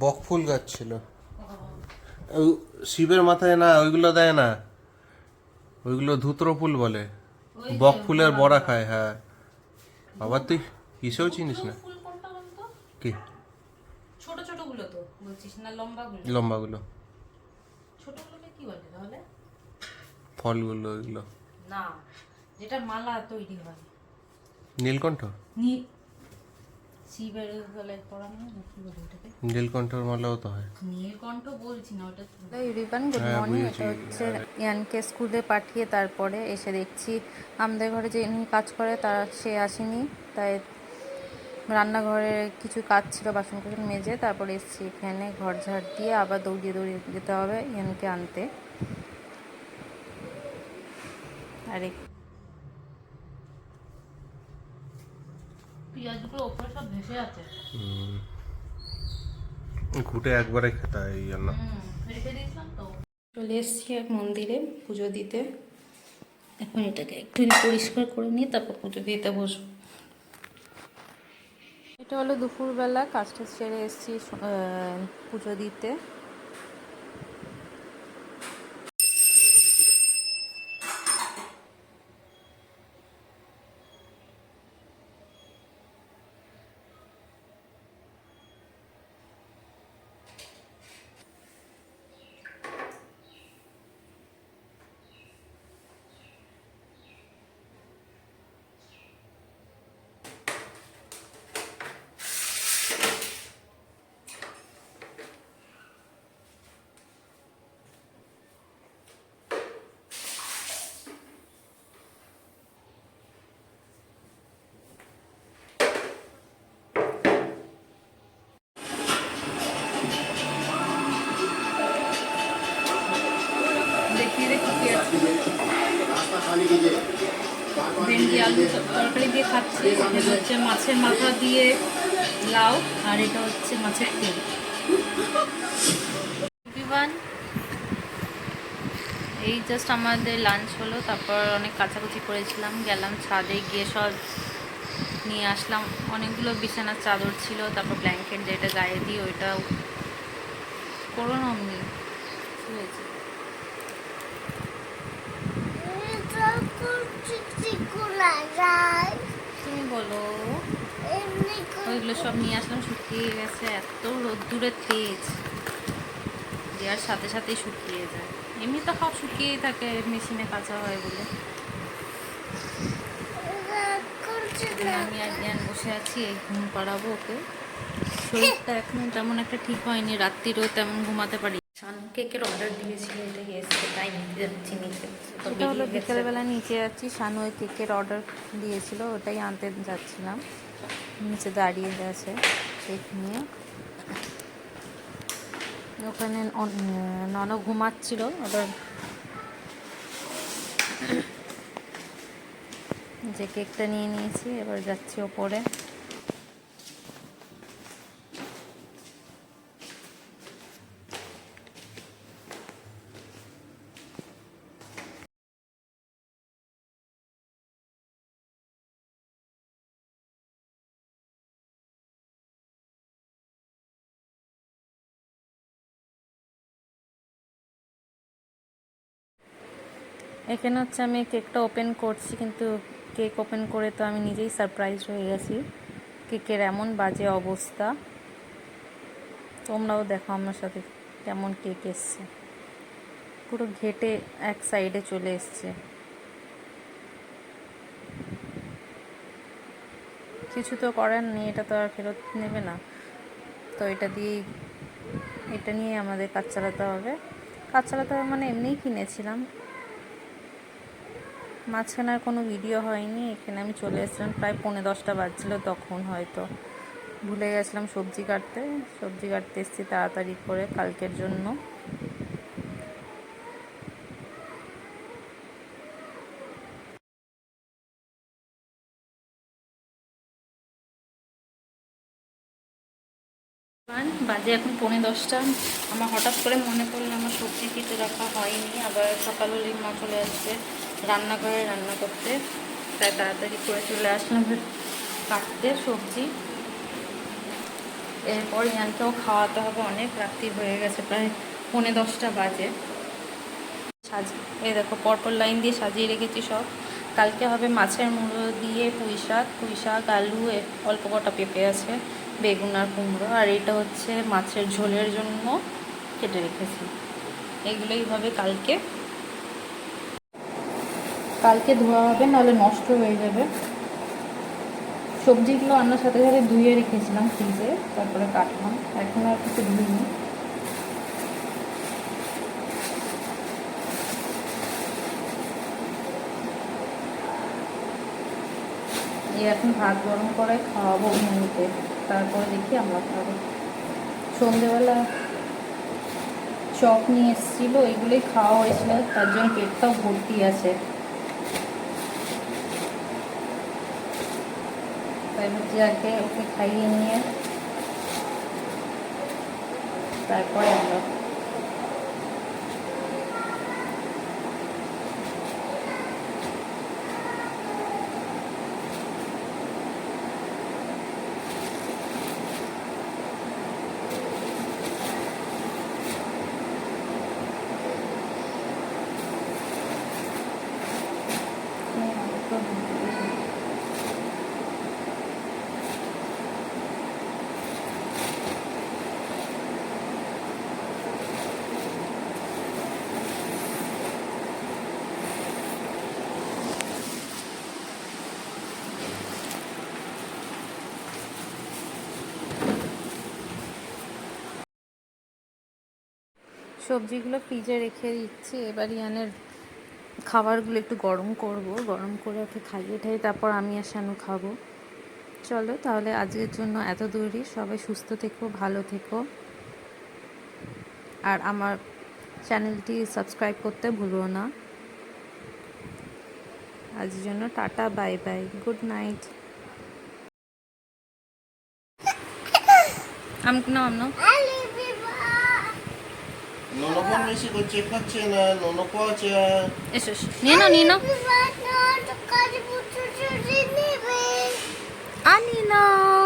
বকফুল গাছ ছিল। শিবের মাথায় না ওইগুলো দেয় না, ওইগুলো ধুত্র ফুল বলে। বকফুলের বড়া খায়। হ্যাঁ আবার তুই কিসেও চিনিস না? কি ছোট ছোট গুলো তো বলছিস না লম্বা গুলো? লম্বাগুলো ছোটগুলোকে কি বলে তাহলে? ফলগুলো ওইগুলো। না, যেটা মালা তৈরি হয়। নীলকণ্ঠ। শিবের গলায় পরানো না কি বলে ওটাকে? নীলকণ্ঠর মালাও তো হয়। নীলকণ্ঠ বলছি না ওটা। রিবান গুড হ্যাঁ, মর্নিং। বুঝেছি। এটা হচ্ছে ইয়ানকে স্কুলে পাঠিয়ে তারপরে এসে দেখছি আমাদের ঘরে যে ইনি কাজ করে তার সে আসেনি, তাই রান্নাঘরে কিছু কাজ ছিল, বাসন কুসন মেজে তারপরে এসেছি এখানে ঘর ঝাড় দিয়ে আবার দৌড়িয়ে দৌড়িয়ে যেতে হবে ইয়ানকে আনতে। আরে পেঁয়াজগুলো ওপরে সব ভেসে আছে। ঘুটে একবারে খেতে হয় এই জন্য। রেখে দিয়েছিলাম তো। চলে এসেছি এক মন্দিরে পুজো দিতে। এখন এটাকে একটু পরিষ্কার করে নিয়ে তারপর পুজো দিতে বসবো। এটা হলো দুপুরবেলা, কাজটা সেরে এসেছি পুজো দিতে। দেখিয়ে দেখি কি আছে। ভেন্ডি আলু তরকারি দিয়ে খাচ্ছি। এটা হচ্ছে মাছের মাথা দিয়ে লাউ, আর এটা হচ্ছে মাছের তেল। বিমান এই জাস্ট আমাদের লাঞ্চ হলো, তারপর অনেক কাচাকুচি করেছিলাম, গেলাম ছাদে গিয়ে সব নিয়ে আসলাম। অনেকগুলো বিছানার চাদর ছিল, তারপর ব্ল্যাঙ্কেট যেটা গায়ে দিই ওইটা করো না অমনি হয়েছে। তুমি বলো। ওইগুলো সব নিয়ে আসলাম, শুকিয়ে গেছে, এত রোদ্দুরে তেজ, দেওয়ার সাথে সাথেই শুকিয়ে যায়। এমনি তো সব শুকিয়েই থাকে, মেশিনে কাঁচা হয় বলে। আমি আর জ্ঞান বসে আছি, এই ঘুম পাড়াবো ওকে। শরীরটা এখন তেমন একটা ঠিক হয়নি, রাত্রিরেও তেমন ঘুমাতে পারি। শান কেকের অর্ডার দিয়েছিল, এটাই এসেছে, তাই নিতে যাচ্ছি নিচে। এটা হলো বিকেলবেলা নিচে যাচ্ছি, শানু ওই কেকের অর্ডার দিয়েছিল, ওটাই আনতে যাচ্ছিলাম। নিচে দাঁড়িয়ে আছে কেক নিয়ে। ওখানে নন ঘুমাচ্ছিল, ওদের যে কেকটা নিয়ে নিয়েছি, এবার যাচ্ছি ওপরে। এখানে হচ্ছে আমি কেকটা ওপেন করছি, কিন্তু কেক ওপেন করে তো আমি নিজেই সারপ্রাইজ হয়ে গেছি। কেকের এমন বাজে অবস্থা, তোমরাও দেখো আমার সাথে কেমন কেক এসছে, পুরো ঘেটে এক সাইডে চলে এসছে। কিছু তো করার নেই, এটা তো আর ফেরত নেবে না, তো এটা নিয়ে আমাদের কাজ চালাতে হবে। কাজ চালাতে হবে মানে এমনিই কিনেছিলাম, মাঝখানে আর কোনো ভিডিও হয়নি। এখানে আমি চলে এসেছিলাম প্রায় 10:45 বাজছিল, তখন হয়তো ভুলে গেছিলাম সবজি কাটতে এসেছি তাড়াতাড়ি করে কালকের জন্য। বাজে এখন 10:45। আমার হঠাৎ করে মনে পড়লো আমার সবজি কেটে রাখা হয়নি, আবার সকাল হলেই মা চলে আসবে রান্নাঘরে রান্না করতে, তাই তাড়াতাড়ি করে চলে আসলাম কাটতে সবজি। এরপর ইয়ানকেও খাওয়াতে হবে, অনেক রাত্রি হয়ে গেছে, প্রায় 10:45 বাজে। এই দেখো পরপর লাইন দিয়ে সাজিয়ে রেখেছি সব। কালকে হবে মাছের মুড়ো দিয়ে পুঁই শাক, আলু, অল্প কটা পেঁপে আছে, বেগুন আর কুমড়ো। আর এটা হচ্ছে মাছের ঝোলের জন্য কেটে রেখেছি। এগুলোই হবে কালকে ধোয়া হবে, নাহলে নষ্ট হয়ে যাবে। সবজিগুলো আনার সাথে সাথে ধুয়ে রেখেছিলাম ফ্রিজে, তারপরে কাটলাম, এখন আর কিছু ধুইনি। এখন ভাত গরম করে খাওয়াবো মেনুতে, তারপরে দেখি আমরা খাবো। সন্ধেবেলা চপ নিয়ে এসেছিলো, এগুলোই খাওয়া হয়েছিল, তার জন্য পেটটাও ভর্তি আছে। তাই ভাবছি আগে ওকে খাইয়ে নিয়ে তারপরে আমরা। সবজিগুলো ফ্রিজে রেখে দিচ্ছি। এবার ইয়ানের খাবারগুলো একটু গরম করব, গরম করে ওকে খাইয়ে ঠাইয়ে তারপর আমি আর শানু খাবো। চলো তাহলে আজকের জন্য এত দূরই। সবাই সুস্থ থেকো, ভালো থেকো, আর আমার চ্যানেলটি সাবস্ক্রাইব করতে ভুলো না। আজকের জন্য tata, bye bye, good night. আমনো ননপন বেশি করছে, খাচ্ছে না, ননপচা। এসো নিয়ে নাও আনি নাও।